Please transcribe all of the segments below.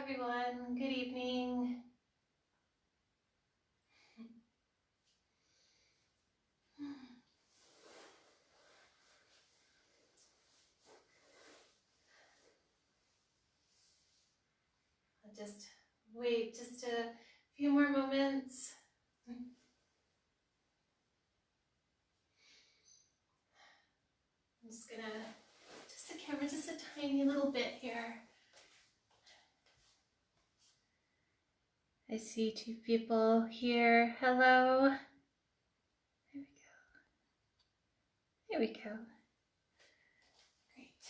everyone. Good evening. I'll just wait just a few more moments. I'm just gonna adjust the camera just a tiny little bit here. I see two people here. Hello. There we go. There we go. Great.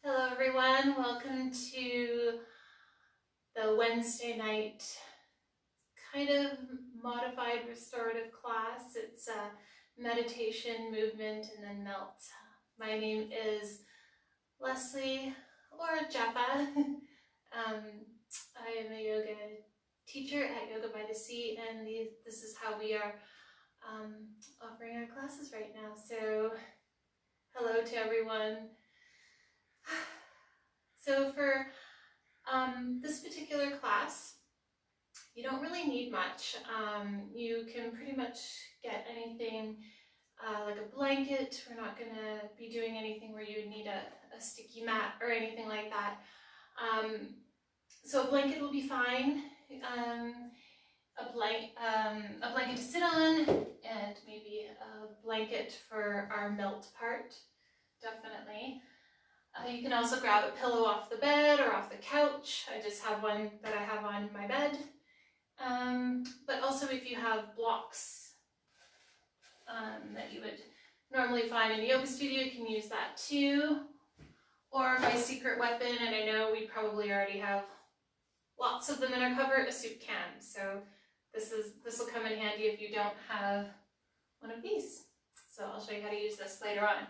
Hello everyone. Welcome to the Wednesday night kind of modified restorative class. It's a meditation, movement, and then melt. My name is Leslie, or Japa. I am a yoga teacher at Yoga by the Sea, and this is how we are offering our classes right now. So hello to everyone. So for this particular class, you don't really need much. You can pretty much get anything like a blanket. We're not going to be doing anything where you would need a sticky mat or anything like that. So a blanket will be fine. A blanket to sit on, and maybe a blanket for our melt part, definitely. You can also grab a pillow off the bed or off the couch. I just have one that I have on my bed. But also if you have blocks that you would normally find in a yoga studio, you can use that too. Or my secret weapon, and I know we probably already have lots of them in our cupboard, a soup can. So this will come in handy if you don't have one of these. So I'll show you how to use this later on.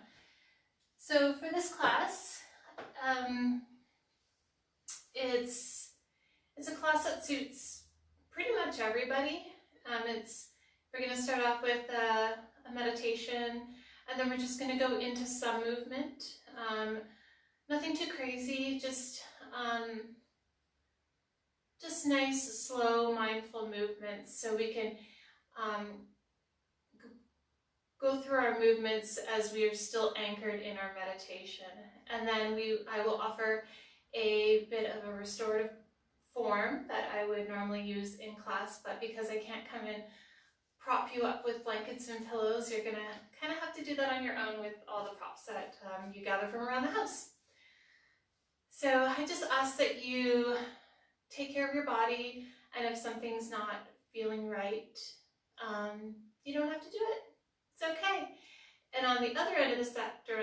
So for this class, it's a class that suits pretty much everybody. We're going to start off with a meditation, and then we're just going to go into some movement. Nothing too crazy, just nice, slow, mindful movements, so we can go through our movements as we are still anchored in our meditation. And then I will offer a bit of a restorative form that I would normally use in class, but because I can't come and prop you up with blankets and pillows, you're gonna kind of have to do that on your own with all the props that you gather from around the house. So I just ask that you take care of your body, and if something's not feeling right, you don't have to do it. It's okay. And on the other end of the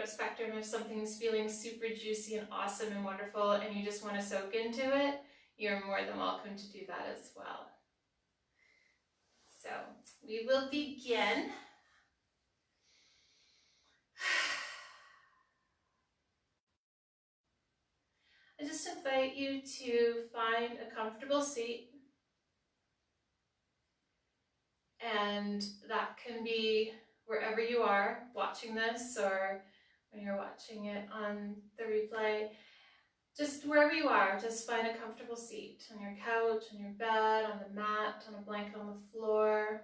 spectrum, if something's feeling super juicy and awesome and wonderful and you just want to soak into it, you're more than welcome to do that as well. So we will begin. I just invite you to find a comfortable seat, and that can be wherever you are watching this, or when you're watching it on the replay. Just wherever you are, just find a comfortable seat, on your couch, on your bed, on the mat, on a blanket on the floor.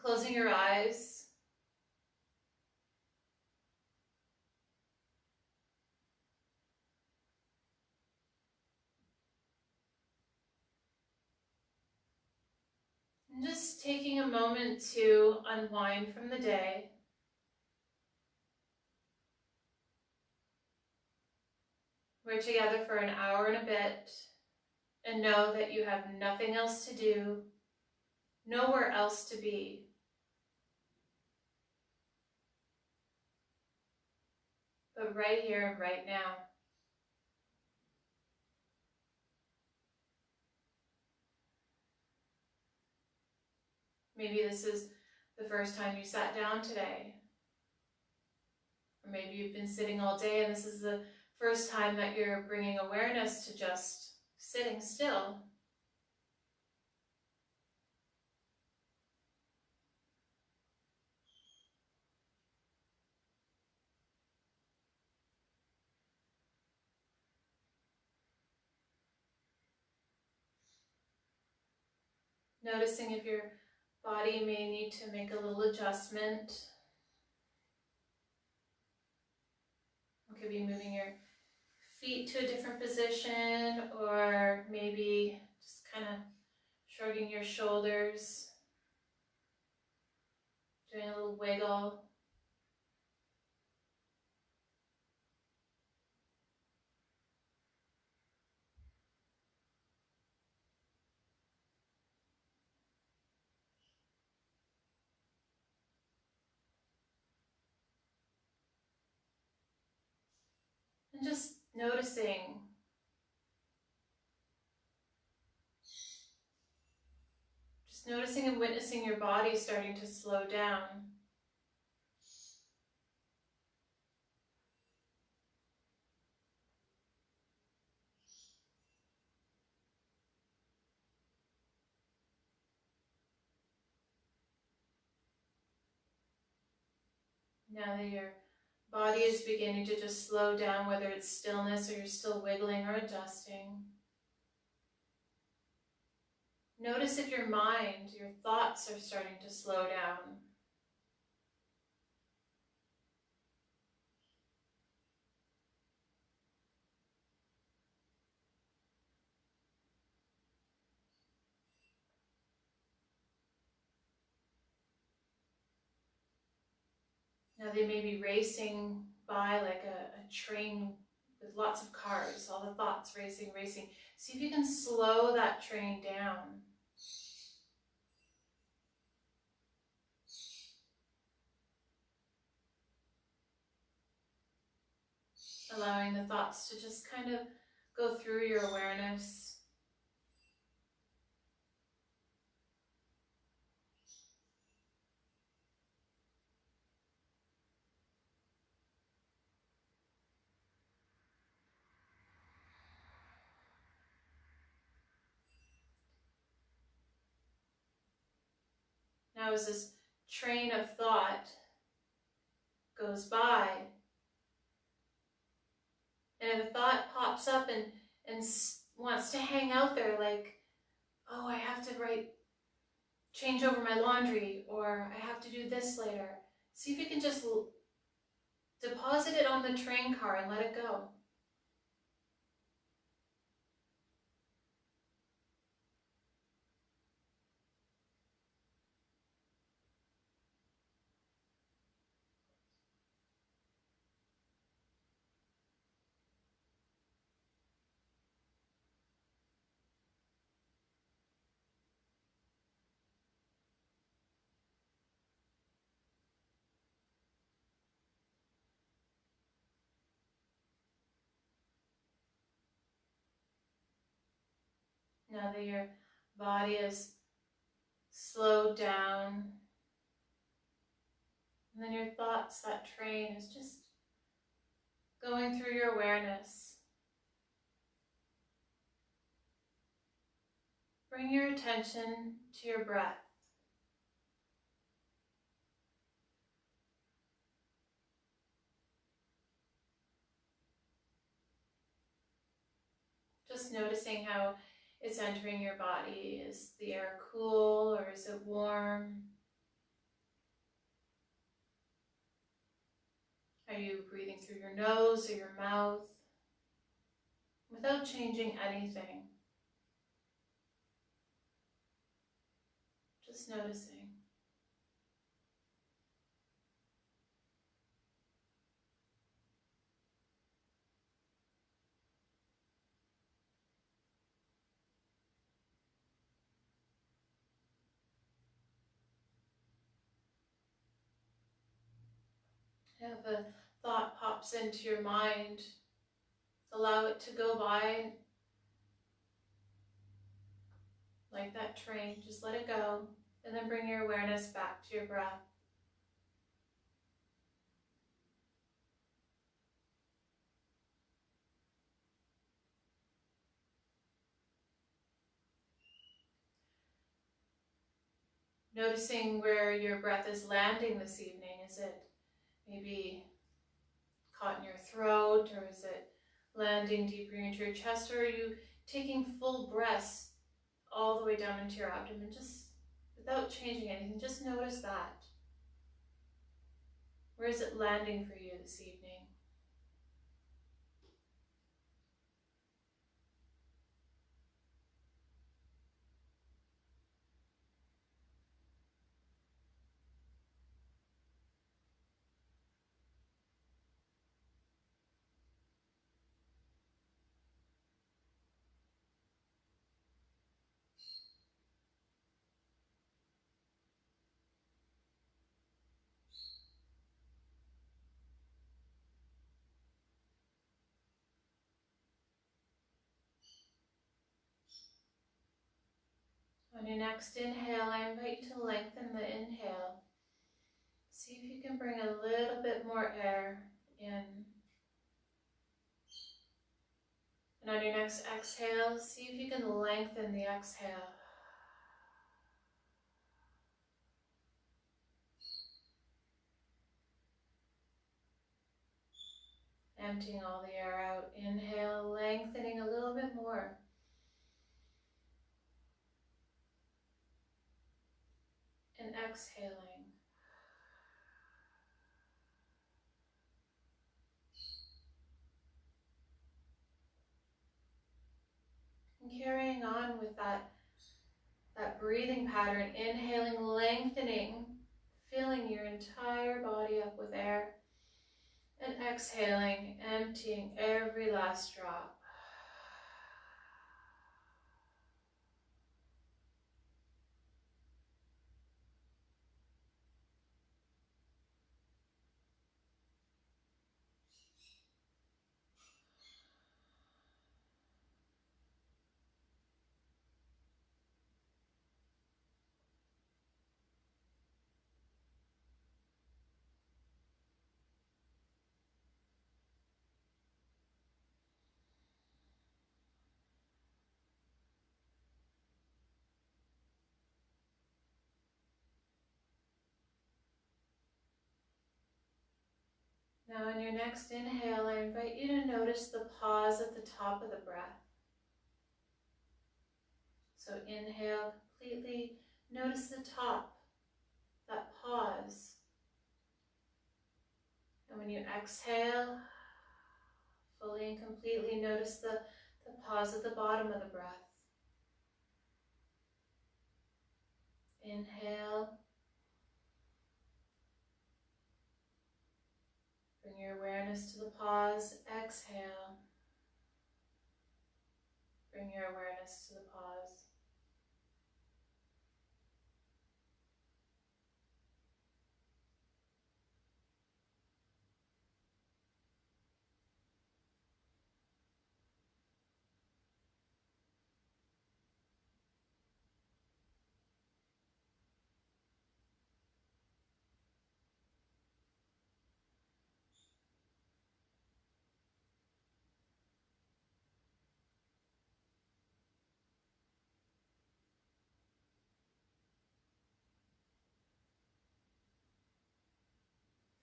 Closing your eyes. And just taking a moment to unwind from the day. We're together for an hour and a bit, and know that you have nothing else to do, nowhere else to be. But right here and right now. Maybe this is the first time you sat down today. Or maybe you've been sitting all day and this is the first time that you're bringing awareness to just sitting still, noticing if your body may need to make a little adjustment. It could be moving your feet to a different position, or maybe just kind of shrugging your shoulders, doing a little wiggle. And just noticing and witnessing your body starting to slow down. Now that your body is beginning to just slow down, whether it's stillness or you're still wiggling or adjusting, notice if your mind, your thoughts are starting to slow down. Now they may be racing by like a train with lots of cars, all the thoughts racing. See if you can slow that train down. Allowing the thoughts to just kind of go through your awareness. Now as this train of thought goes by, and if a thought pops up and wants to hang out there like, oh, I have to change over my laundry, or I have to do this later, see if you can just deposit it on the train car and let it go. Now that your body is slowed down, and then your thoughts, that train is just going through your awareness. Bring your attention to your breath. Just noticing how it's entering your body. Is the air cool or is it warm? Are you breathing through your nose or your mouth? Without changing anything. Just noticing. If a thought pops into your mind, allow it to go by like that train. Just let it go, and then bring your awareness back to your breath. Noticing where your breath is landing this evening. Is it maybe caught in your throat, or is it landing deeper into your chest, or are you taking full breaths all the way down into your abdomen, just without changing anything? Just notice that. Where is it landing for you this evening? On your next inhale, I invite you to lengthen the inhale. See if you can bring a little bit more air in. And on your next exhale, see if you can lengthen the exhale. Emptying all the air out. Inhale, lengthening a little bit more. And exhaling. And carrying on with that breathing pattern, inhaling, lengthening, filling your entire body up with air. And exhaling, emptying every last drop. Now on your next inhale, I invite you to notice the pause at the top of the breath. So inhale completely, notice the top, that pause. And when you exhale, fully and completely notice the pause at the bottom of the breath. Inhale. Bring your awareness to the pause. Exhale. Bring your awareness to the pause.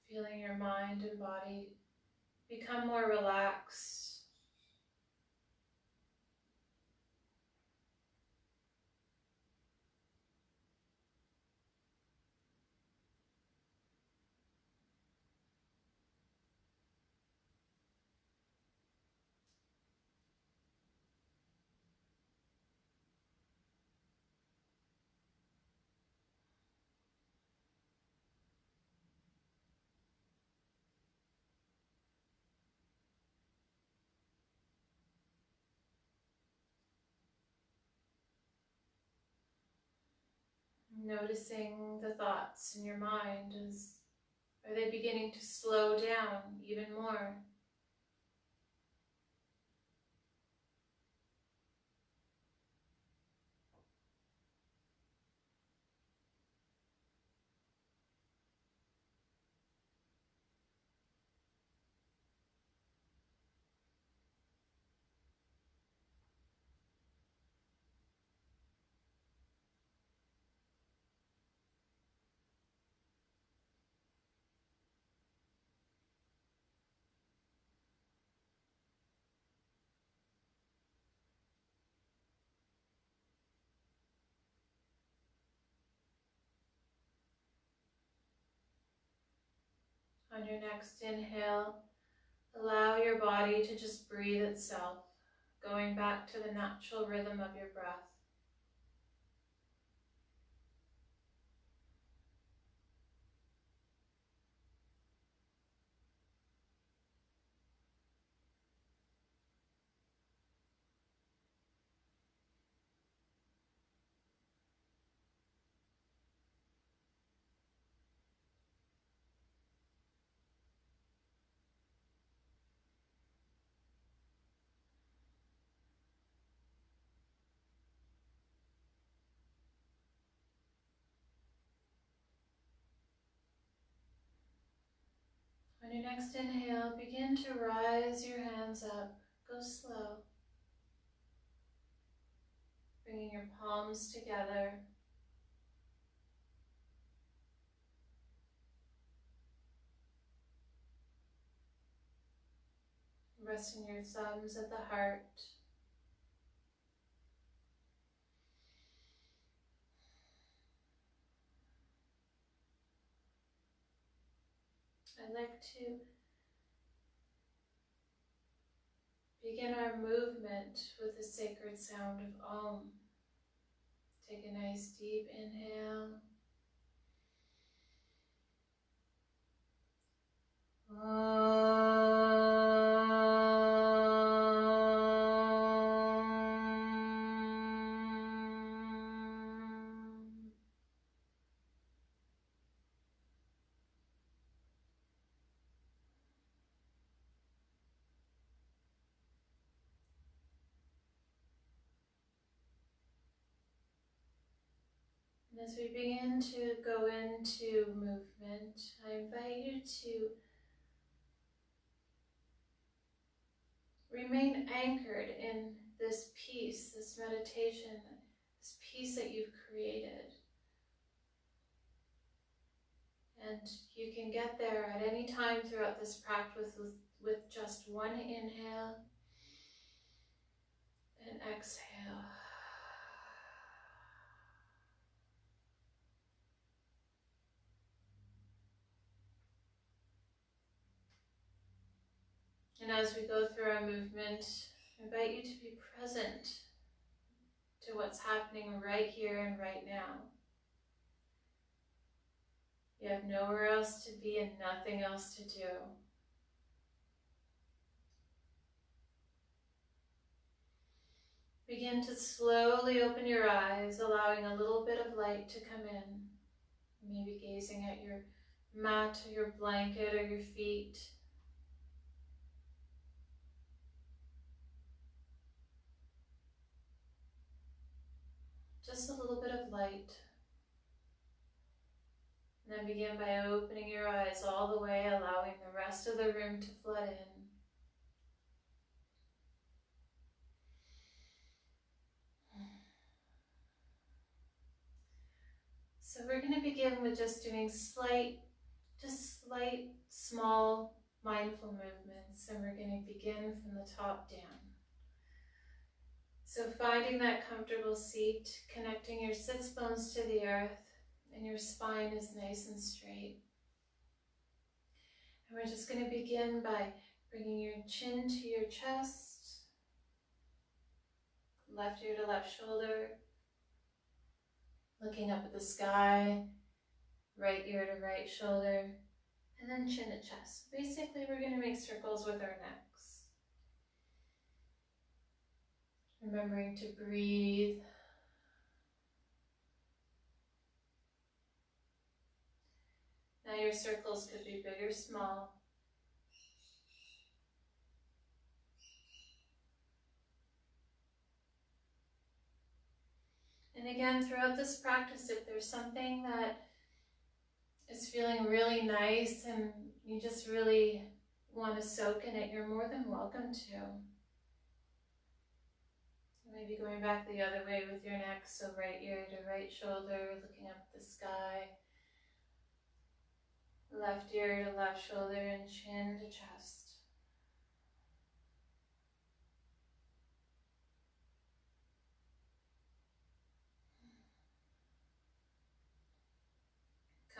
Feeling your mind and body become more relaxed. Noticing the thoughts in your mind, are they beginning to slow down even more? On your next inhale, allow your body to just breathe itself, going back to the natural rhythm of your breath. On your next inhale, begin to rise your hands up. Go slow, bringing your palms together. Resting your thumbs at the heart. I'd like to begin our movement with the sacred sound of Om. Take a nice deep inhale. And as we begin to go into movement, I invite you to remain anchored in this peace, this meditation, this peace that you've created. And you can get there at any time throughout this practice with just one inhale and exhale. And as we go through our movement, I invite you to be present to what's happening right here and right now. You have nowhere else to be and nothing else to do. Begin to slowly open your eyes, allowing a little bit of light to come in. Maybe gazing at your mat or your blanket or your feet. Just a little bit of light. And then begin by opening your eyes all the way, allowing the rest of the room to flood in. So we're going to begin with just doing slight, small, mindful movements. And we're going to begin from the top down. So finding that comfortable seat, connecting your sits bones to the earth, and your spine is nice and straight. And we're just going to begin by bringing your chin to your chest, left ear to left shoulder, looking up at the sky, right ear to right shoulder, and then chin to chest. Basically, we're going to make circles with our necks. Remembering to breathe. Now your circles could be big or small. And again, throughout this practice, if there's something that is feeling really nice and you just really want to soak in it, you're more than welcome to. Maybe going back the other way with your neck, so right ear to right shoulder, looking up at the sky. Left ear to left shoulder and chin to chest.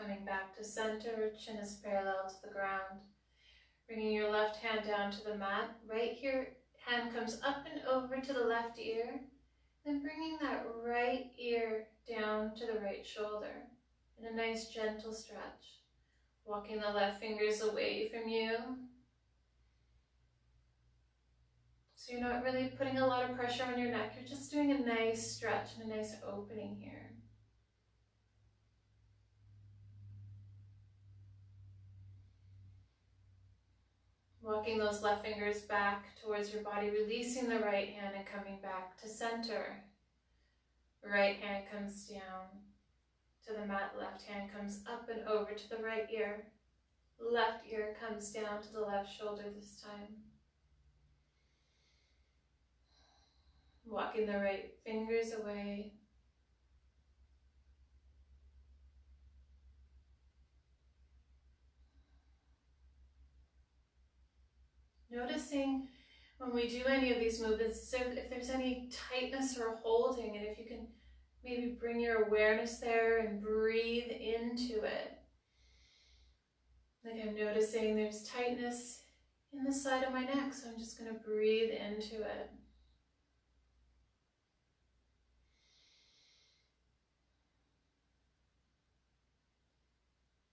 coming back to center, chin is parallel to the ground. Bringing your left hand down to the mat. Right here, hand comes up and over to the left ear. Then bringing that right ear down to the right shoulder in a nice gentle stretch. Walking the left fingers away from you. So you're not really putting a lot of pressure on your neck. You're just doing a nice stretch and a nice opening here. Walking those left fingers back towards your body, releasing the right hand and coming back to center. Right hand comes down to the mat, left hand comes up and over to the right ear. Left ear comes down to the left shoulder this time. Walking the right fingers away. Noticing when we do any of these movements, if there's any tightness or holding, and if you can maybe bring your awareness there and breathe into it. Like I'm noticing there's tightness in the side of my neck, so I'm just going to breathe into it.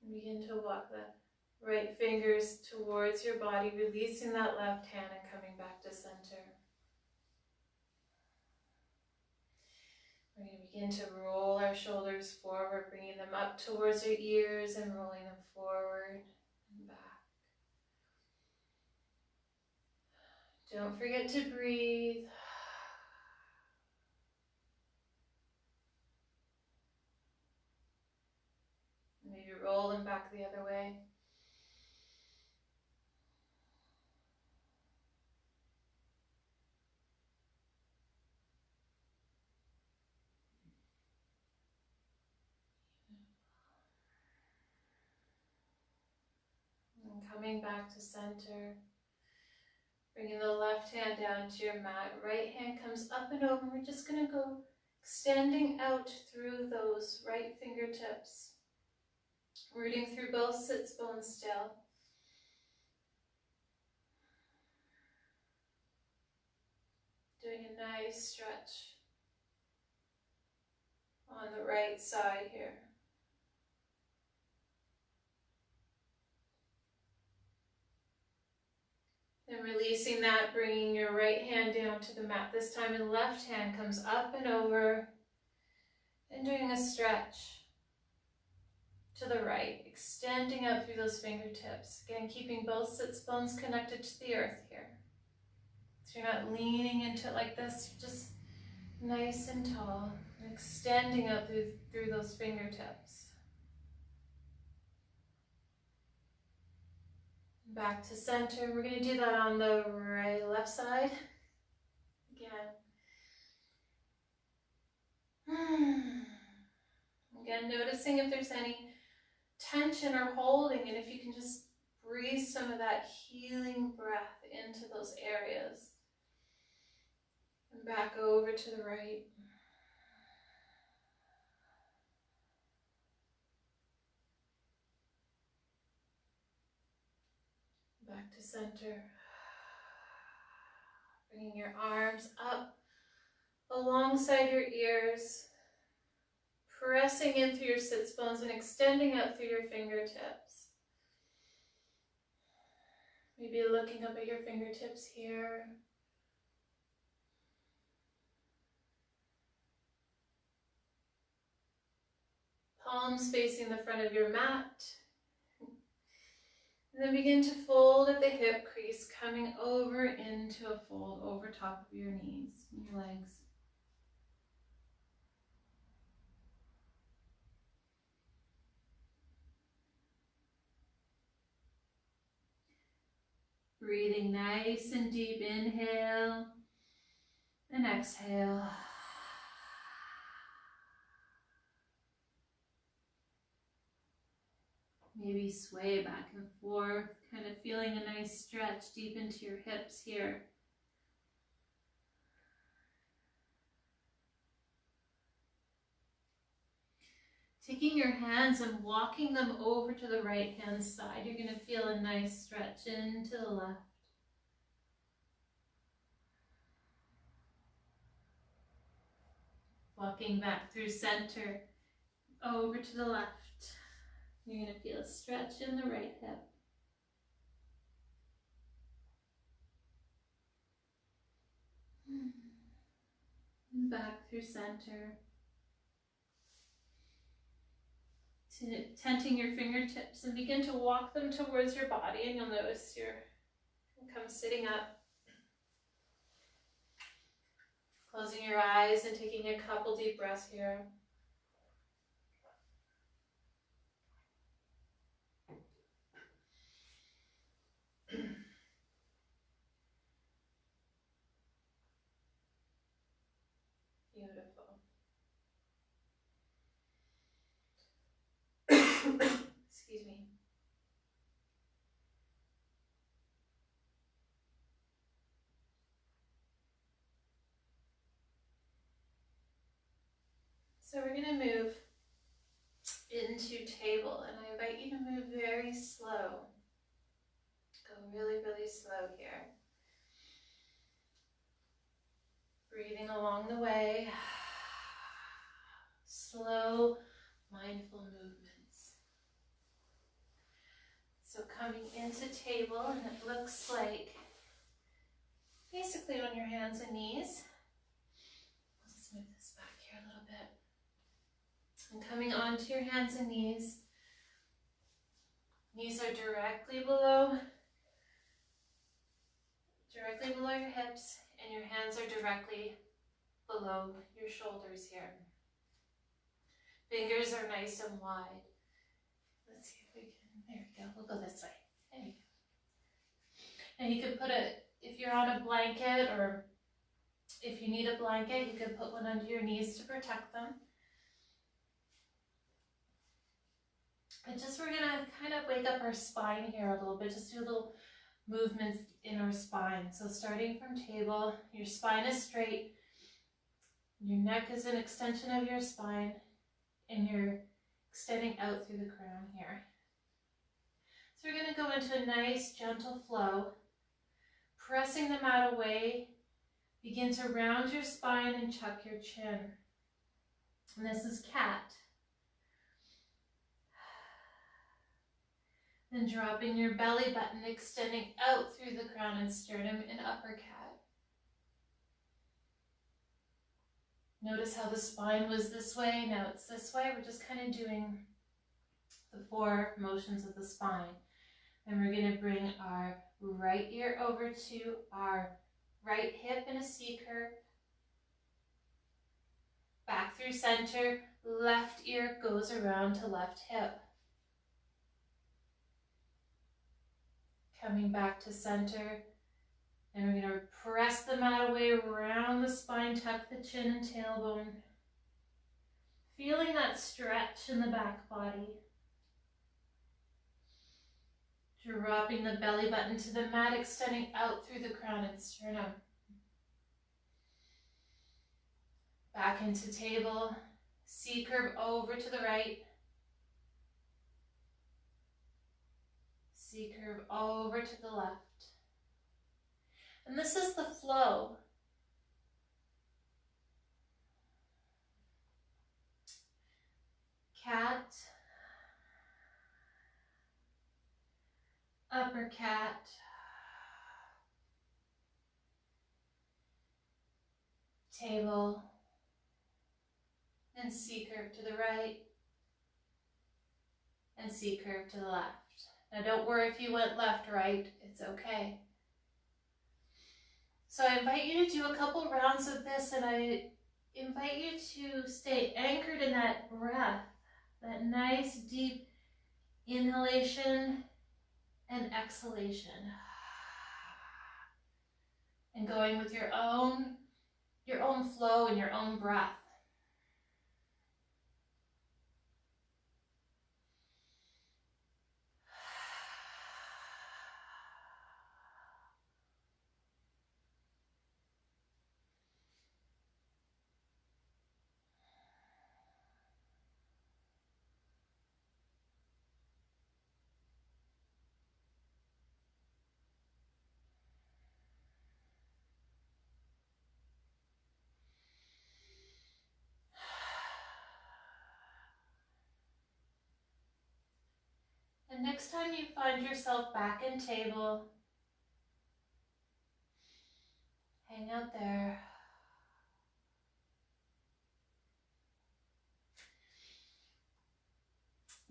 And begin to walk the right fingers towards your body, releasing that left hand and coming back to center. We're going to begin to roll our shoulders forward, bringing them up towards our ears and rolling them forward and back. Don't forget to breathe. Maybe roll them back the other way. And coming back to center. Bringing the left hand down to your mat. Right hand comes up and over. We're just going to go extending out through those right fingertips. Rooting through both sits bones still. Doing a nice stretch on the right side here. Then releasing that, bringing your right hand down to the mat this time, and left hand comes up and over, and doing a stretch to the right, extending out through those fingertips. Again, keeping both sits bones connected to the earth here. So you're not leaning into it like this, you're just nice and tall, and extending out through those fingertips. Back to center. We're going to do that on the left side. Again, noticing if there's any tension or holding, and if you can just breathe some of that healing breath into those areas. And back over to the right. Back to center. Bringing your arms up alongside your ears. Pressing in through your sits bones and extending out through your fingertips. Maybe looking up at your fingertips here. Palms facing the front of your mat. And then begin to fold at the hip crease, coming over into a fold over top of your knees and your legs. Breathing nice and deep, inhale and exhale. Maybe sway back and forth, kind of feeling a nice stretch deep into your hips here. Taking your hands and walking them over to the right hand side. You're going to feel a nice stretch into the left. Walking back through center, over to the left. You're going to feel a stretch in the right hip. And back through center. Tenting your fingertips and begin to walk them towards your body, and you'll notice you'll come sitting up. Closing your eyes and taking a couple deep breaths here. Beautiful. Excuse me. So we're going to move into table, and I invite you to move very slow. Go really, really slow here. Breathing along the way. Slow, mindful movements. So coming into table, and it looks like basically on your hands and knees. I'll just move this back here a little bit. And coming onto your hands and knees. Knees are directly below your hips, and your hands are directly below your shoulders here. Fingers are nice and wide. Let's see if we can, there we go, we'll go this way. There you go. And you can put if you're on a blanket, or if you need a blanket, you can put one under your knees to protect them. And we're gonna kind of wake up our spine here a little bit, just do little movements in our spine. So starting from table, your spine is straight, your neck is an extension of your spine, and you're extending out through the crown here. So we're going to go into a nice gentle flow, pressing the mat away. Begin to round your spine and chuck your chin. And this is cat. Then dropping your belly button, extending out through the crown and sternum in upper cat. Notice how the spine was this way, now it's this way. We're just kind of doing the 4 motions of the spine. And we're going to bring our right ear over to our right hip in a C curve. Back through center, left ear goes around to left hip. Coming back to center, and we're going to press the mat away around the spine, tuck the chin and tailbone. Feeling that stretch in the back body. Dropping the belly button to the mat, extending out through the crown and sternum. Back into table, C curve over to the right. C curve over to the left. And this is the flow. Cat, upper cat, table, and C curve to the right, and C curve to the left. Now don't worry if you went left, right, it's okay. So I invite you to do a couple rounds of this, and I invite you to stay anchored in that breath, that nice deep inhalation and exhalation. And going with your own flow and your own breath. And next time you find yourself back in table, hang out there.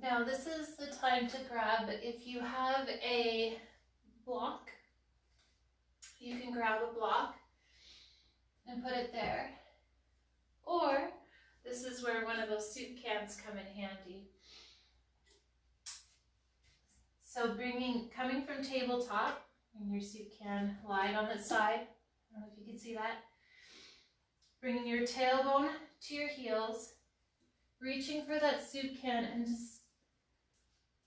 Now this is the time to grab, if you have a block, you can grab a block and put it there. Or this is where one of those soup cans come in handy. So coming from tabletop, and your soup can lied on its side. I don't know if you can see that. Bringing your tailbone to your heels, reaching for that soup can and just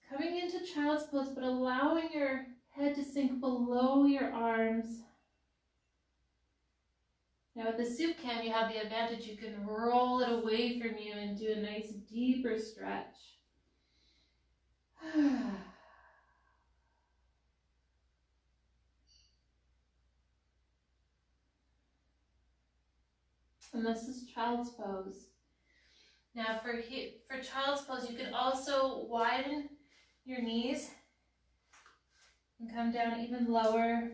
coming into child's pose, but allowing your head to sink below your arms. Now with the soup can, you have the advantage, you can roll it away from you and do a nice deeper stretch. And this is child's pose. Now for child's pose, you can also widen your knees and come down even lower.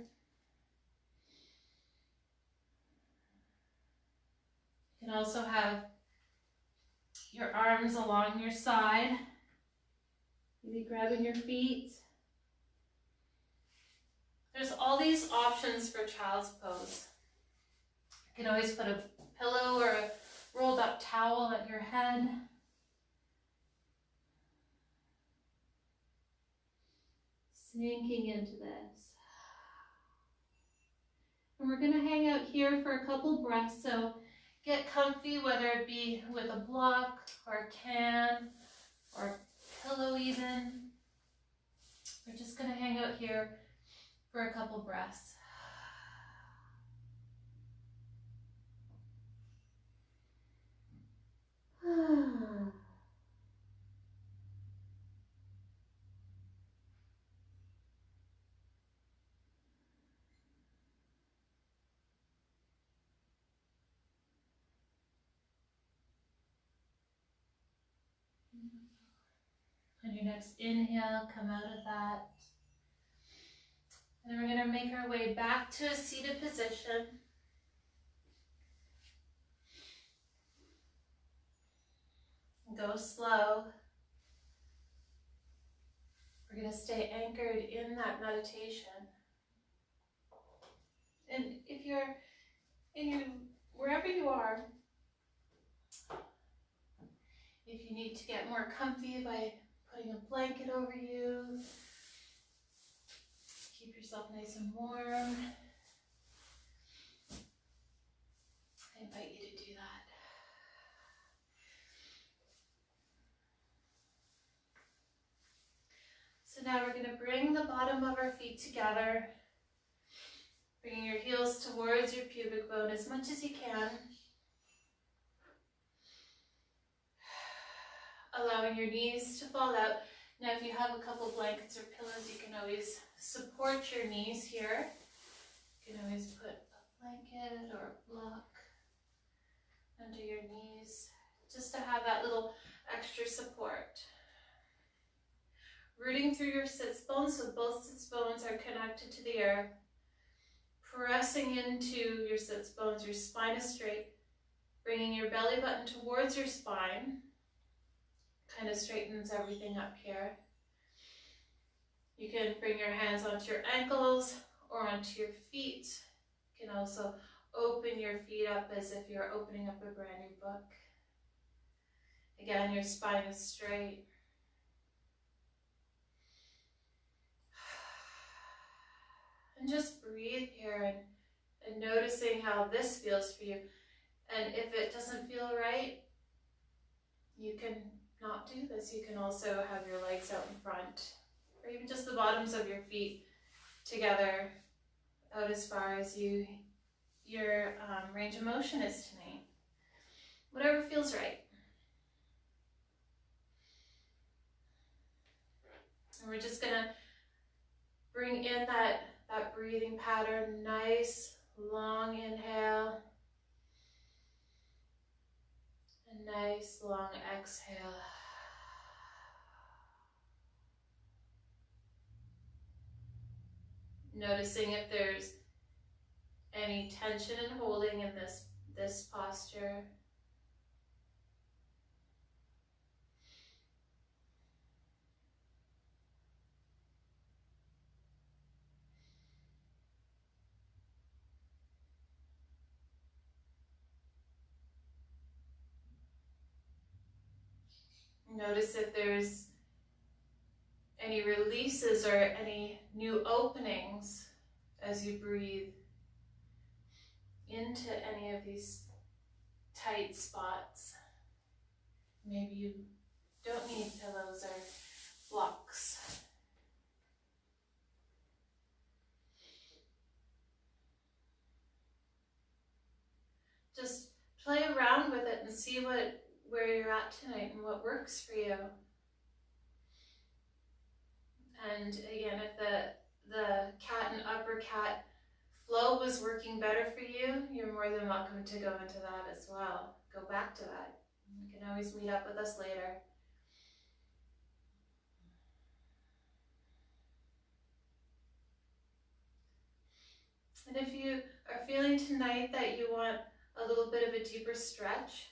You can also have your arms along your side, maybe grabbing your feet. There's all these options for child's pose. You can always put a pillow or a rolled up towel at your head. Sinking into this. And we're going to hang out here for a couple breaths, so get comfy, whether it be with a block or a can or a pillow even. We're just going to hang out here for a couple breaths. On your next inhale, come out of that. And then we're going to make our way back to a seated position. Go slow. We're going to stay anchored in that meditation. And if you're wherever you are, if you need to get more comfy by putting a blanket over you, keep yourself nice and warm, I invite you to do that. So now we're going to bring the bottom of our feet together, bringing your heels towards your pubic bone as much as you can. Allowing your knees to fall out. Now if you have a couple blankets or pillows, you can always support your knees here. You can always put a blanket or a block under your knees, just to have that little extra support. Rooting through your sits bones, so both sits bones are connected to the earth. Pressing into your sits bones, your spine is straight. Bringing your belly button towards your spine. Kind of straightens everything up here. You can bring your hands onto your ankles or onto your feet. You can also open your feet up as if you're opening up a brand new book. Again, your spine is straight. And just breathe here and noticing how this feels for you. And if it doesn't feel right, you can not do this. You can also have your legs out in front, or even just the bottoms of your feet together out as far as your range of motion is tonight. Whatever feels right. And we're just gonna bring in that breathing pattern. Nice long inhale and nice long exhale. Noticing if there's any tension and holding in this posture. Notice if there's any releases or any new openings as you breathe into any of these tight spots. Maybe you don't need pillows or blocks. Just play around with it and see where you're at tonight and what works for you. And again, if the cat and upper cat flow was working better for you, you're more than welcome to go into that as well. Go back to that. You can always meet up with us later. And if you are feeling tonight that you want a little bit of a deeper stretch,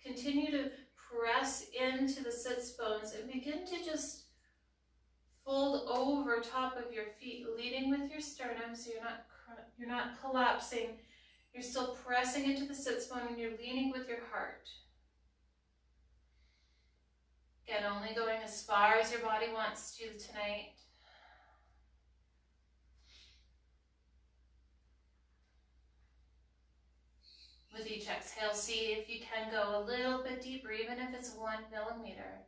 continue to press into the sits bones and begin to just fold over top of your feet, leading with your sternum, so you're not collapsing. You're still pressing into the sits bone and you're leaning with your heart. Again, only going as far as your body wants to tonight. With each exhale, see if you can go a little bit deeper, even if it's 1 millimeter.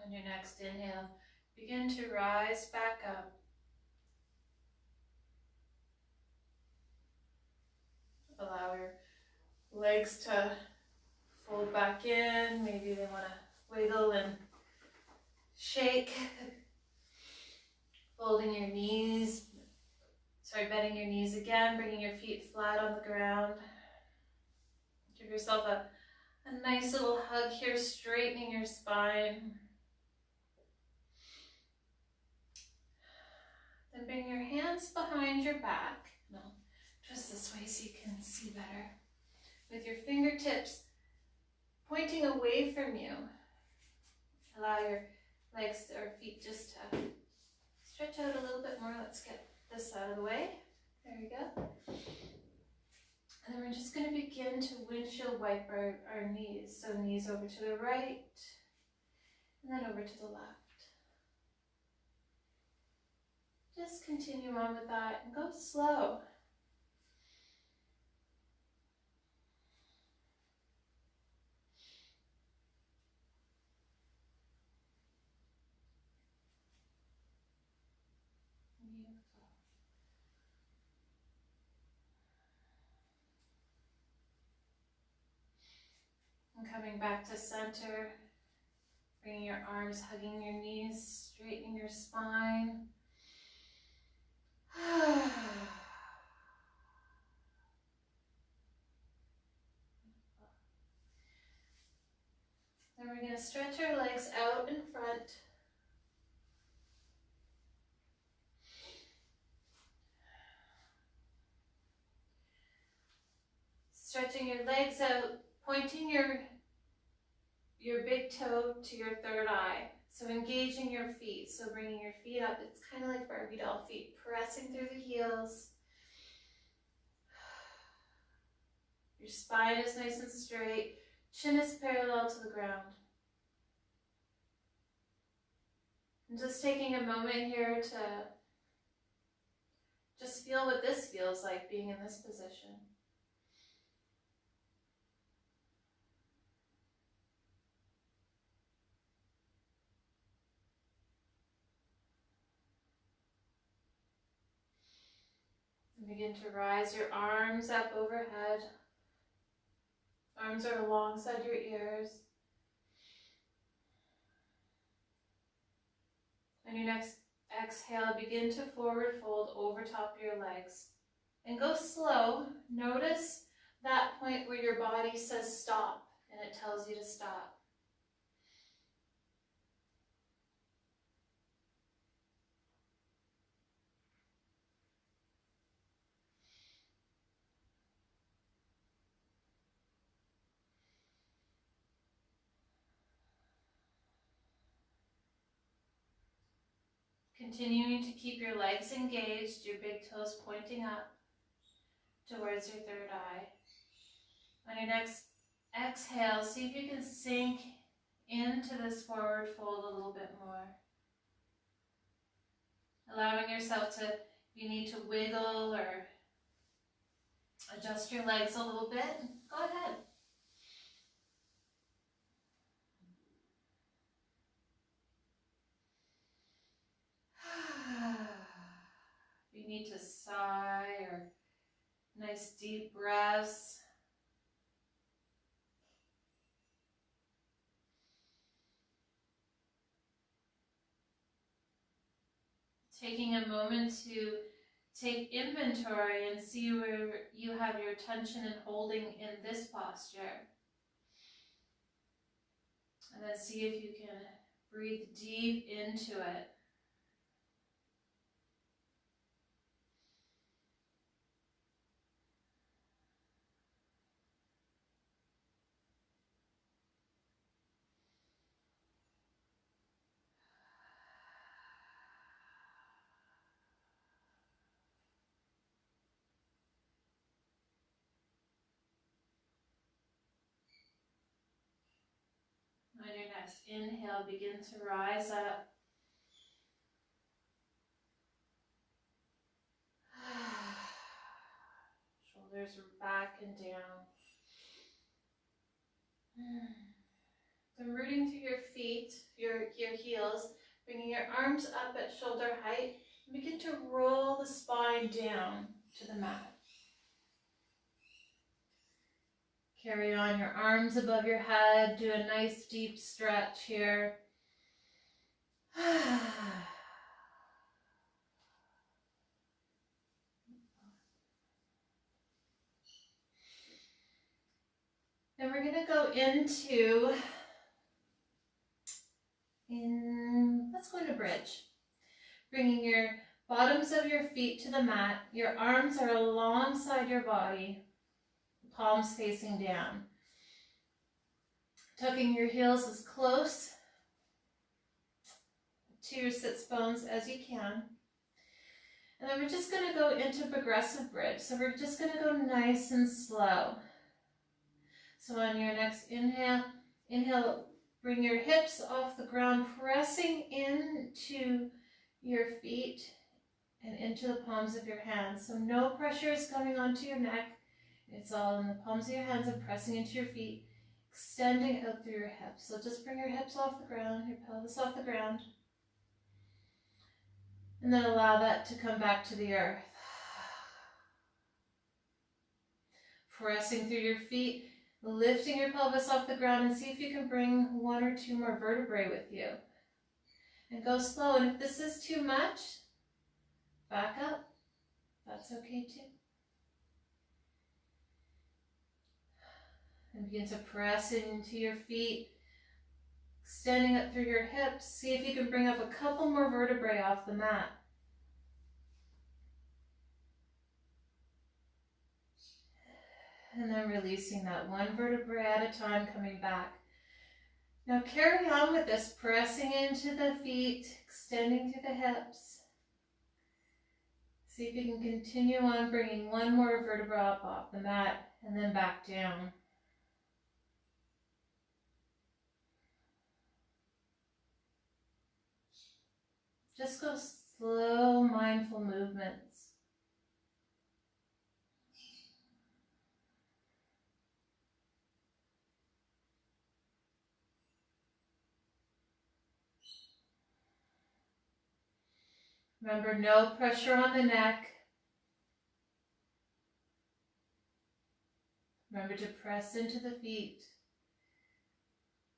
On your next inhale, begin to rise back up. Allow your legs to fold back in. Maybe they want to wiggle and shake. Folding your knees. Bending your knees again, bringing your feet flat on the ground. Give yourself a nice little hug here, straightening your spine. Then bring your hands behind your back. No, just this way so you can see better. With your fingertips pointing away from you. Allow your legs or feet just to stretch out a little bit more. Let's get this out of the way. There we go. And then we're just going to begin to windshield wipe our knees. So knees over to the right and then over to the left. Just continue on with that and go slow. Beautiful. And coming back to center, bringing your arms, hugging your knees, straightening your spine. Then we're going to stretch our legs out in front. Stretching your legs out, pointing your big toe to your third eye. So engaging your feet, so bringing your feet up. It's kind of like Barbie doll feet, pressing through the heels. Your spine is nice and straight. Chin is parallel to the ground. And just taking a moment here to Just feel what this feels like being in this position. And begin to rise your arms up overhead. Arms are alongside your ears. On your next exhale, begin to forward fold over top of your legs. And go slow. Notice that point where your body says stop and it tells you to stop. Continuing to keep your legs engaged, your big toes pointing up towards your third eye. On your next exhale, see if you can sink into this forward fold a little bit more. Allowing yourself to, if you need to wiggle or adjust your legs a little bit, go ahead. If you need to sigh or nice deep breaths. Taking a moment to take inventory and see where you have your attention and holding in this posture. And then see if you can breathe deep into it. On your next inhale, begin to rise up. Shoulders back and down. So rooting through your feet, your heels, bringing your arms up at shoulder height. Begin to roll the spine down to the mat. Carry on your arms above your head. Do a nice deep stretch here. Then we're going to go let's go into bridge. Bringing your bottoms of your feet to the mat. Your arms are alongside your body, palms facing down. Tucking your heels as close to your sits bones as you can. And then we're just going to go into progressive bridge. So we're just going to go nice and slow. So on your next inhale, bring your hips off the ground, pressing into your feet and into the palms of your hands. So no pressure is coming onto your neck. It's all in the palms of your hands and pressing into your feet, extending out through your hips. So just bring your hips off the ground, your pelvis off the ground. And then allow that to come back to the earth. Pressing through your feet, lifting your pelvis off the ground, and see if you can bring one or two more vertebrae with you. And go slow, and if this is too much, back up. That's okay too. And begin to press into your feet, extending up through your hips. See if you can bring up a couple more vertebrae off the mat. And then releasing that one vertebrae at a time, coming back. Now carry on with this, pressing into the feet, extending through the hips. See if you can continue on bringing one more vertebra up off the mat and then back down. Just go slow, mindful movements. Remember, no pressure on the neck. Remember to press into the feet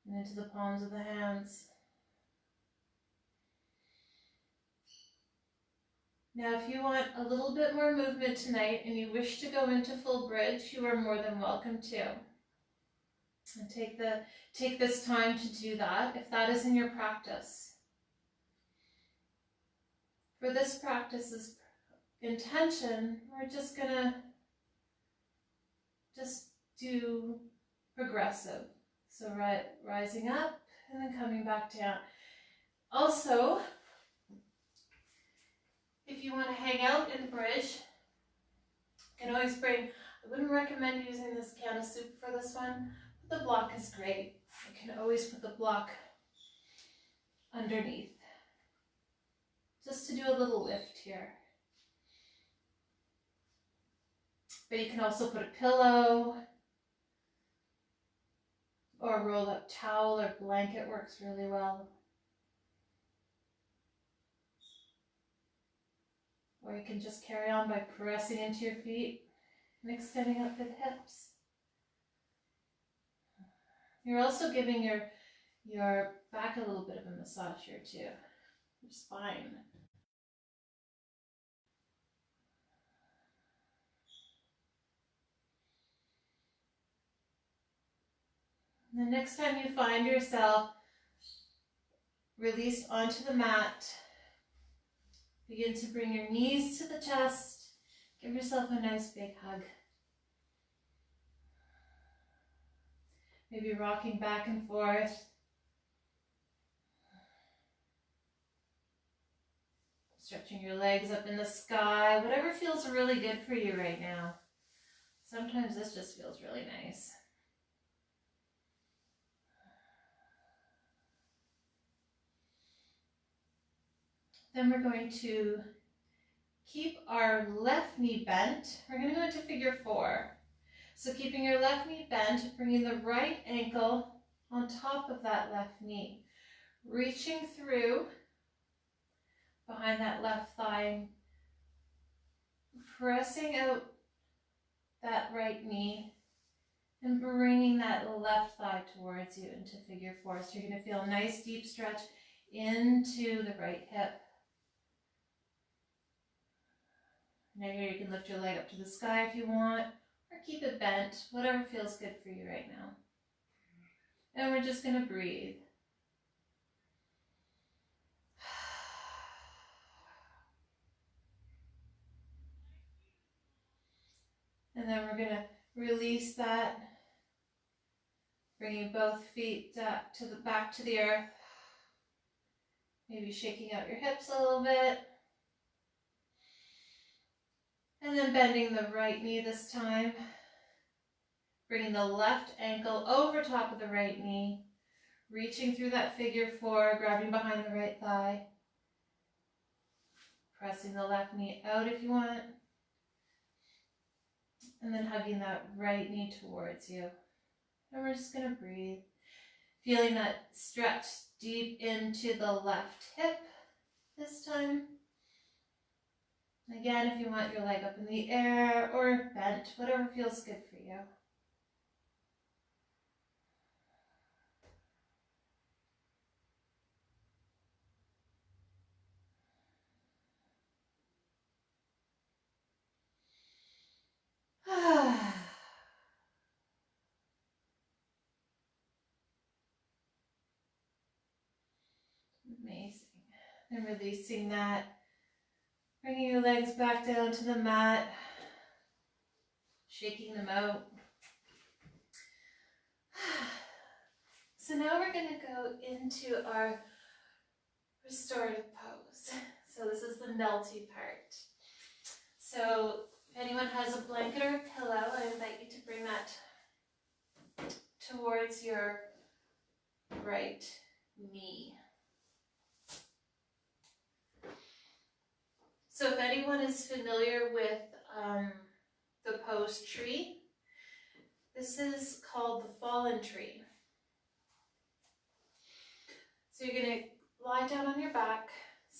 and into the palms of the hands. Now, if you want a little bit more movement tonight and you wish to go into full bridge, you are more than welcome to. And take this time to do that if that is in your practice. For this practice's intention, we're just gonna do progressive. So rising up and then coming back down. Also, if you want to hang out in bridge, you can always bring, I wouldn't recommend using this can of soup for this one, but the block is great. You can always put the block underneath, just to do a little lift here. But you can also put a pillow or a rolled up towel or blanket works really well. Or you can just carry on by pressing into your feet and extending up the hips. You're also giving your back a little bit of a massage here too, your spine. The next time you find yourself released onto the mat, begin to bring your knees to the chest. Give yourself a nice big hug. Maybe rocking back and forth. Stretching your legs up in the sky. Whatever feels really good for you right now. Sometimes this just feels really nice. Then we're going to keep our left knee bent. We're going to go into figure 4. So keeping your left knee bent, bringing the right ankle on top of that left knee. Reaching through behind that left thigh. Pressing out that right knee and bringing that left thigh towards you into figure 4. So you're going to feel a nice deep stretch into the right hip. Now here you can lift your leg up to the sky if you want, or keep it bent, whatever feels good for you right now. And we're just going to breathe. And then we're going to release that, bringing both feet back to the earth. Maybe shaking out your hips a little bit. And then bending the right knee this time. Bringing the left ankle over top of the right knee. Reaching through that figure 4, grabbing behind the right thigh. Pressing the left knee out if you want. And then hugging that right knee towards you. And we're just going to breathe. Feeling that stretch deep into the left hip this time. Again, if you want your leg up in the air or bent, whatever feels good for you. Amazing. And releasing that. Bringing your legs back down to the mat. Shaking them out. So now we're going to go into our restorative pose. So this is the melty part. So if anyone has a blanket or a pillow, I invite you to bring that towards your right knee. So if anyone is familiar with the pose tree, this is called the fallen tree. So you're going to lie down on your back,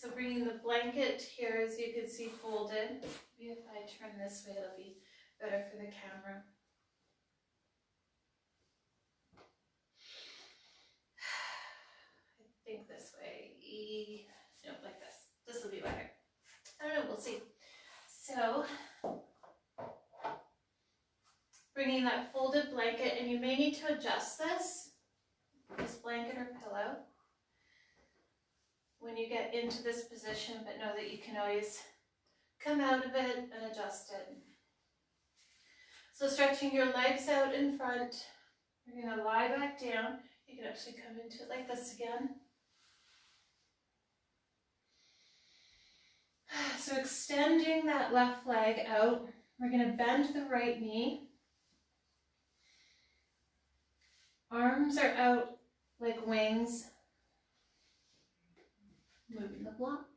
So bringing the blanket here, as you can see, folded. Maybe if I turn this way, it'll be better for the camera. I think this way. No, like this. This will be better. I don't know, we'll see. So, bringing that folded blanket, and you may need to adjust this blanket or pillow when you get into this position, but know that you can always come out of it and adjust it. So stretching your legs out in front, you're going to lie back down. You can actually come into it like this again. So extending that left leg out, we're going to bend the right knee. Arms are out like wings. Moving the block.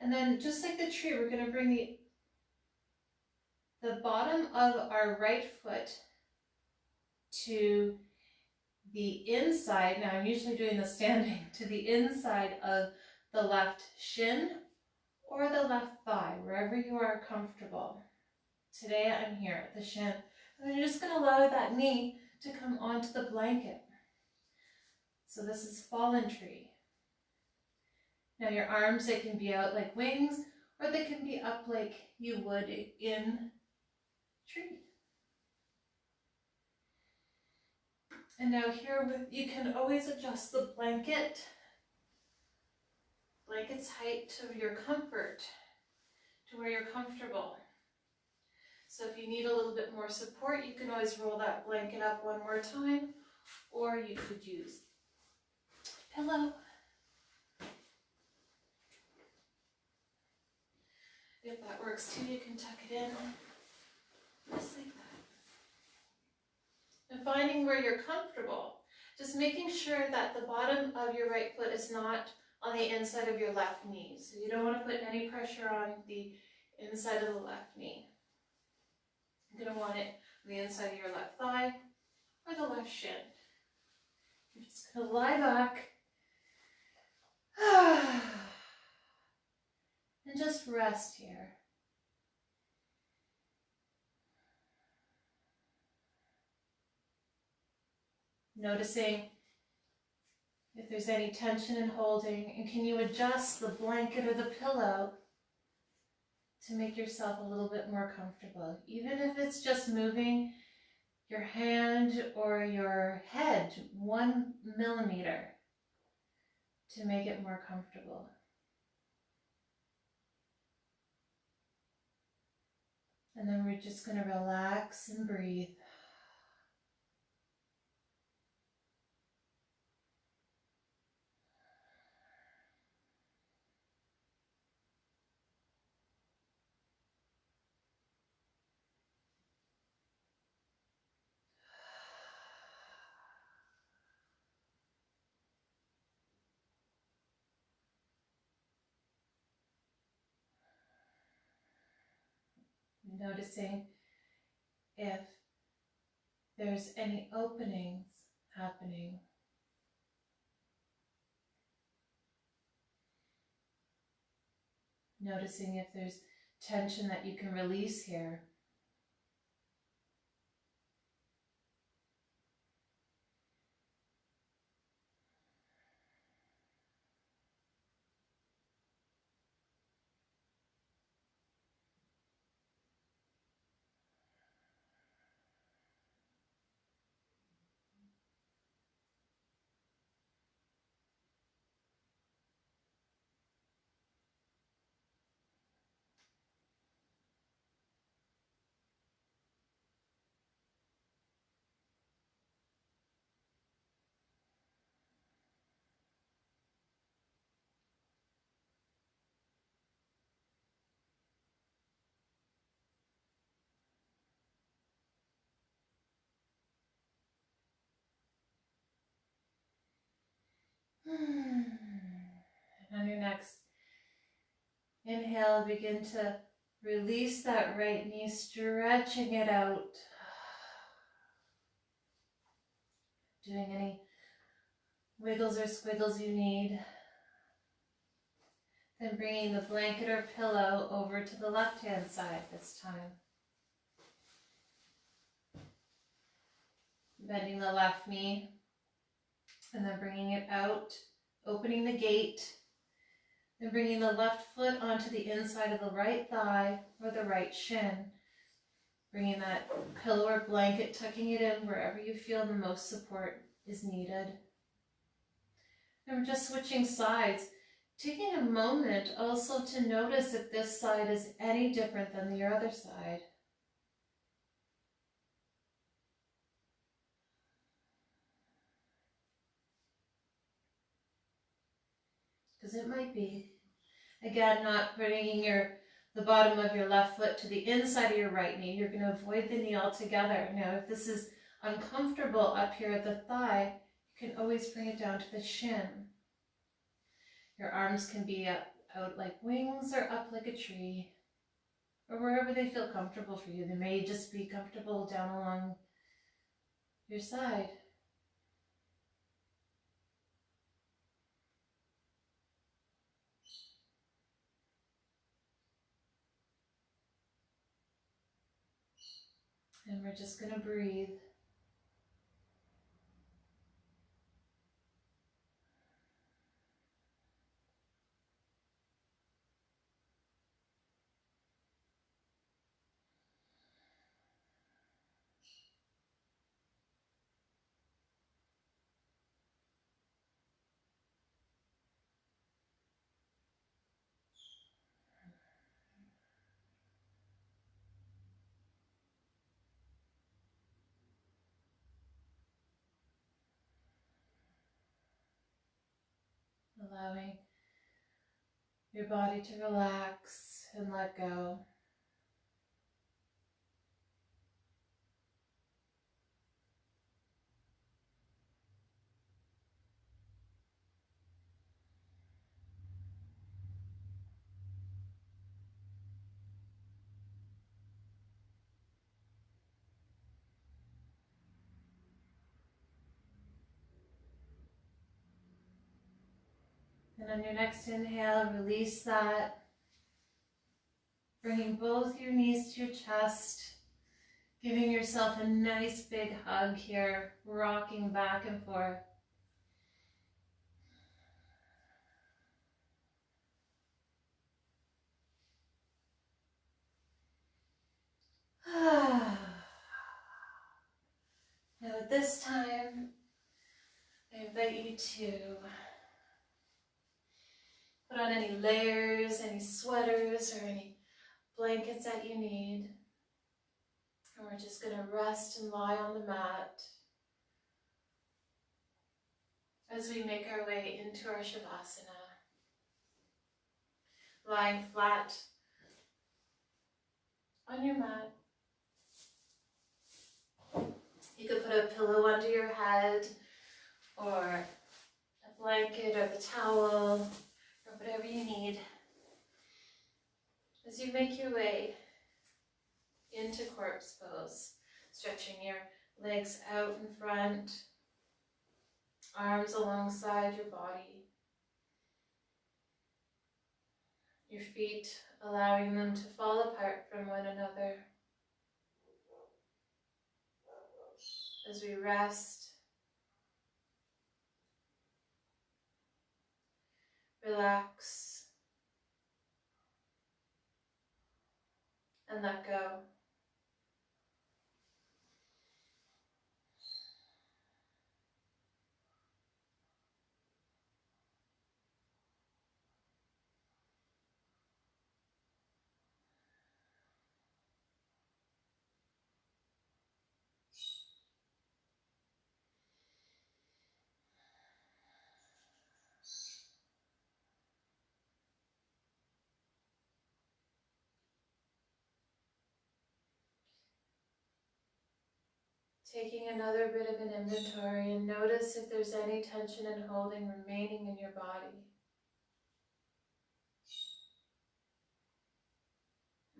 And then just like the tree, we're going to bring the bottom of our right foot to the inside. Now I'm usually doing the standing, to the inside of the left shin or the left thigh, wherever you are comfortable. Today I'm here at the shin. And then you're just going to allow that knee to come onto the blanket. So this is fallen tree. Now your arms, they can be out like wings, or they can be up like you would in tree. And now here, you can always adjust the blanket's height to your comfort, to where you're comfortable. So if you need a little bit more support, you can always roll that blanket up one more time, or you could use a pillow. If that works too, you can tuck it in, just like that. And finding where you're comfortable, just making sure that the bottom of your right foot is not on the inside of your left knee. So you don't want to put any pressure on the inside of the left knee. You're going to want it on the inside of your left thigh or the left shin. You're just going to lie back and just rest here. Noticing if there's any tension in holding, and can you adjust the blanket or the pillow to make yourself a little bit more comfortable, even if it's just moving your hand or your head 1 millimeter to make it more comfortable. And then we're just going to relax and breathe. Noticing if there's any openings happening. Noticing if there's tension that you can release here. And on your next inhale, begin to release that right knee, stretching it out. Doing any wiggles or squiggles you need. Then bringing the blanket or pillow over to the left-hand side this time. Bending the left knee and then bringing it out, opening the gate. Then bringing the left foot onto the inside of the right thigh or the right shin. Bringing that pillow or blanket, tucking it in wherever you feel the most support is needed. And we're just switching sides. Taking a moment also to notice if this side is any different than your other side. Because it might be. Again, not bringing the bottom of your left foot to the inside of your right knee. You're going to avoid the knee altogether. Now, if this is uncomfortable up here at the thigh, you can always bring it down to the shin. Your arms can be out like wings or up like a tree, or wherever they feel comfortable for you. They may just be comfortable down along your side. And we're just going to breathe. Allowing your body to relax and let go. And on your next inhale, release that. Bringing both your knees to your chest. Giving yourself a nice big hug here. Rocking back and forth. Now at this time, I invite you to put on any layers, any sweaters, or any blankets that you need. And we're just going to rest and lie on the mat as we make our way into our Shavasana. Lying flat on your mat. You could put a pillow under your head, or a blanket, or the towel, or whatever you need. As you make your way into corpse pose, stretching your legs out in front, arms alongside your body, your feet allowing them to fall apart from one another. As we rest, relax, and let go. Taking another bit of an inventory, and notice if there's any tension and holding remaining in your body.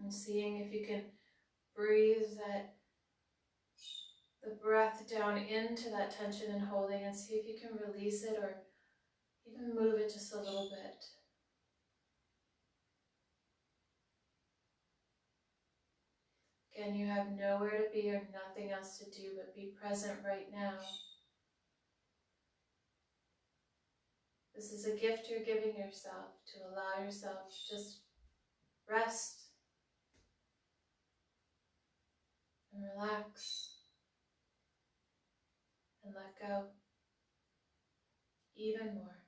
And seeing if you can breathe the breath down into that tension and holding, and see if you can release it or even move it just a little bit. Again, you have nowhere to be or nothing else to do but be present right now. This is a gift you're giving yourself to allow yourself to just rest and relax and let go even more.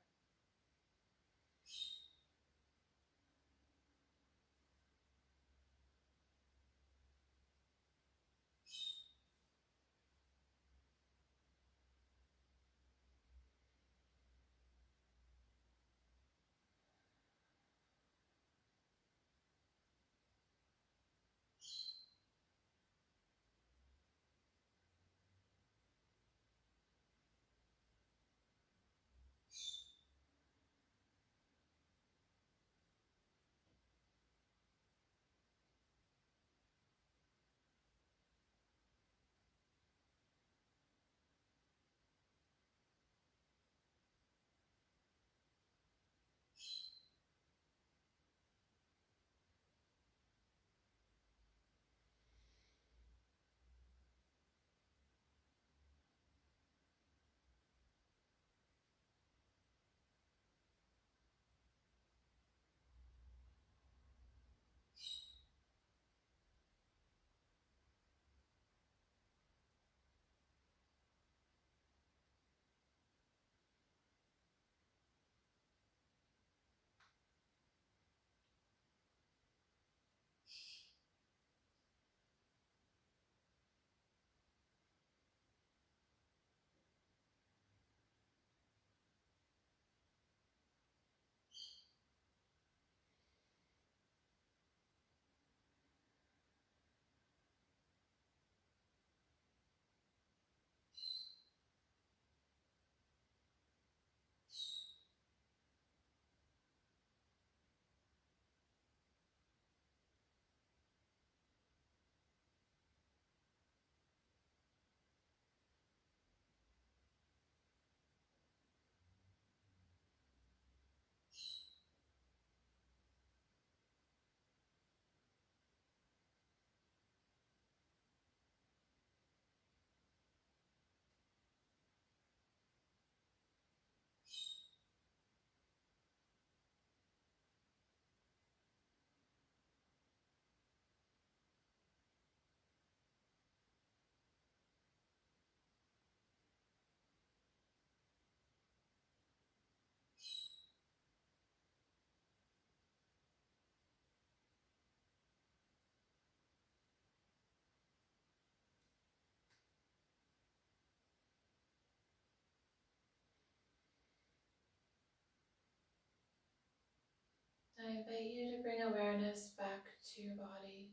I invite you to bring awareness back to your body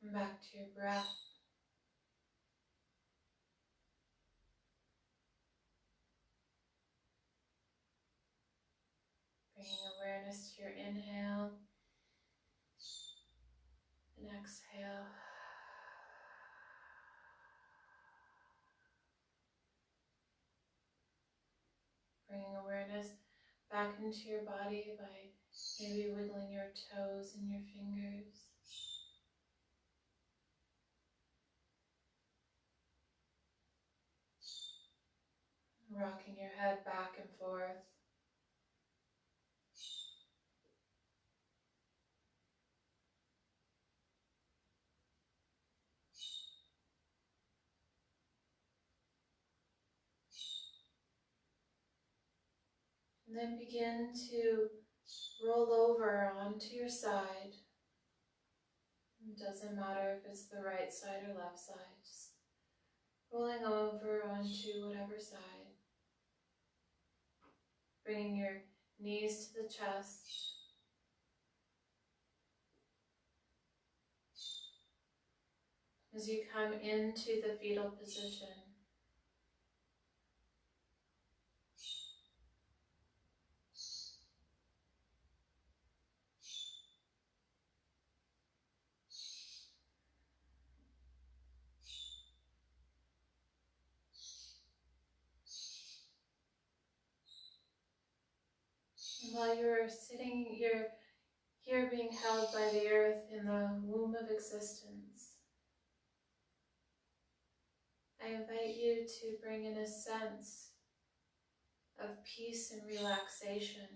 and back to your breath. Bringing awareness to your inhale and exhale. Bringing awareness back into your body by maybe wiggling your toes and your fingers. Rocking your head back and forth. And then begin to roll over onto your side. It doesn't matter if it's the right side or left side. Just rolling over onto whatever side. Bringing your knees to the chest. As you come into the fetal position, while you're sitting, you're here being held by the earth in the womb of existence, I invite you to bring in a sense of peace and relaxation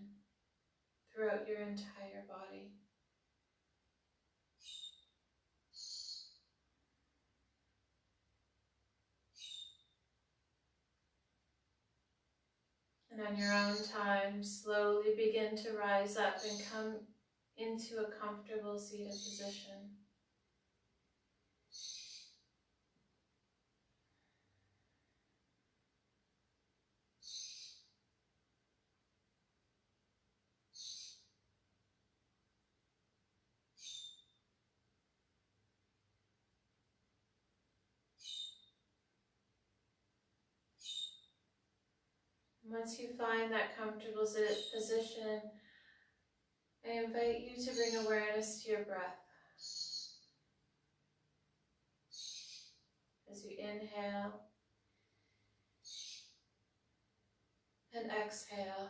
throughout your entire body. And on your own time, slowly begin to rise up and come into a comfortable seated position. Once you find that comfortable position, I invite you to bring awareness to your breath. As you inhale and exhale.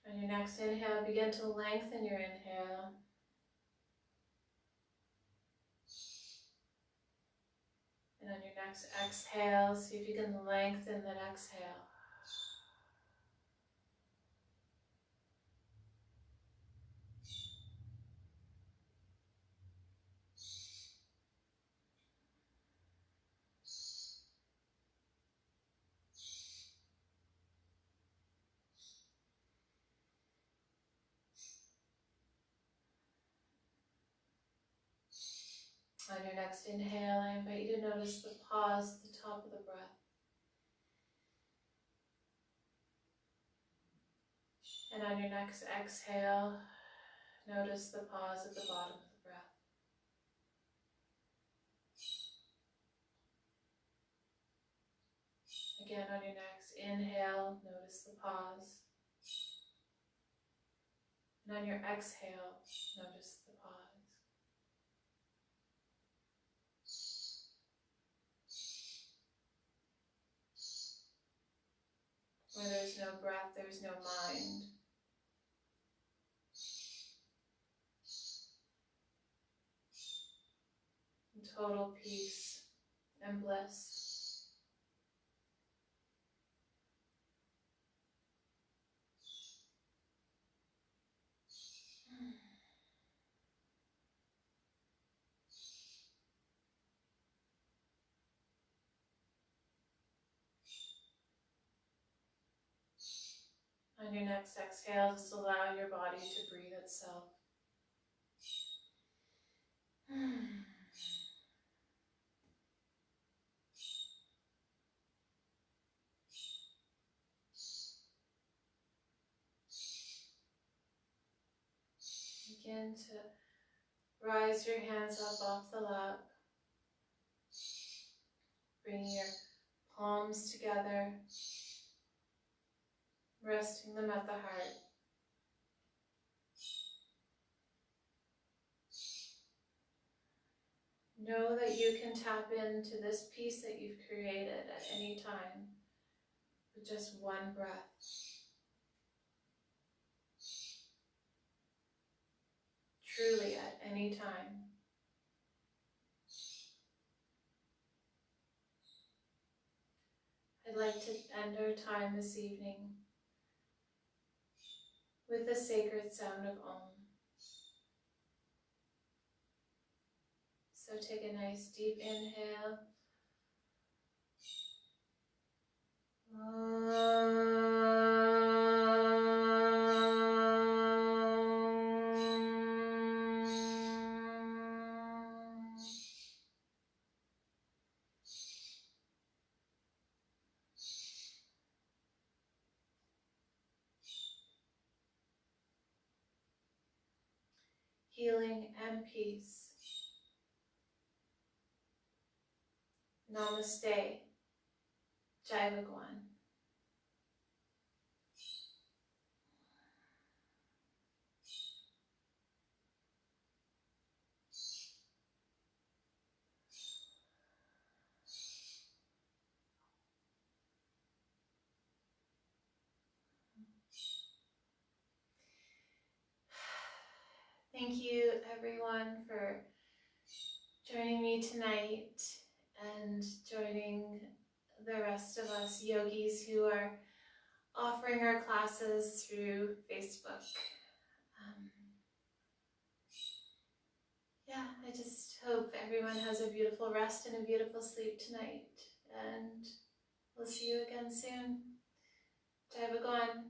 On your next inhale, begin to lengthen your inhale. And on your next exhale, see if you can lengthen that exhale. On your next inhale, I invite you to notice the pause at the top of the breath. And on your next exhale, notice the pause at the bottom of the breath. Again, on your next inhale, notice the pause. And on your exhale, notice the pause. Where there's no breath, there's no mind. And total peace and bliss. On your next exhale, just allow your body to breathe itself. Begin to rise your hands up off the lap, bringing your palms together, resting them at the heart. Know that you can tap into this peace that you've created at any time with just one breath. Truly at any time. I'd like to end our time this evening with the sacred sound of Om. So take a nice deep inhale. Healing and peace. Namaste. Jai Bhagwan. Thank you everyone for joining me tonight and joining the rest of us yogis who are offering our classes through Facebook. Yeah, I just hope everyone has a beautiful rest and a beautiful sleep tonight, and we'll see you again soon. Jai Bhagwan.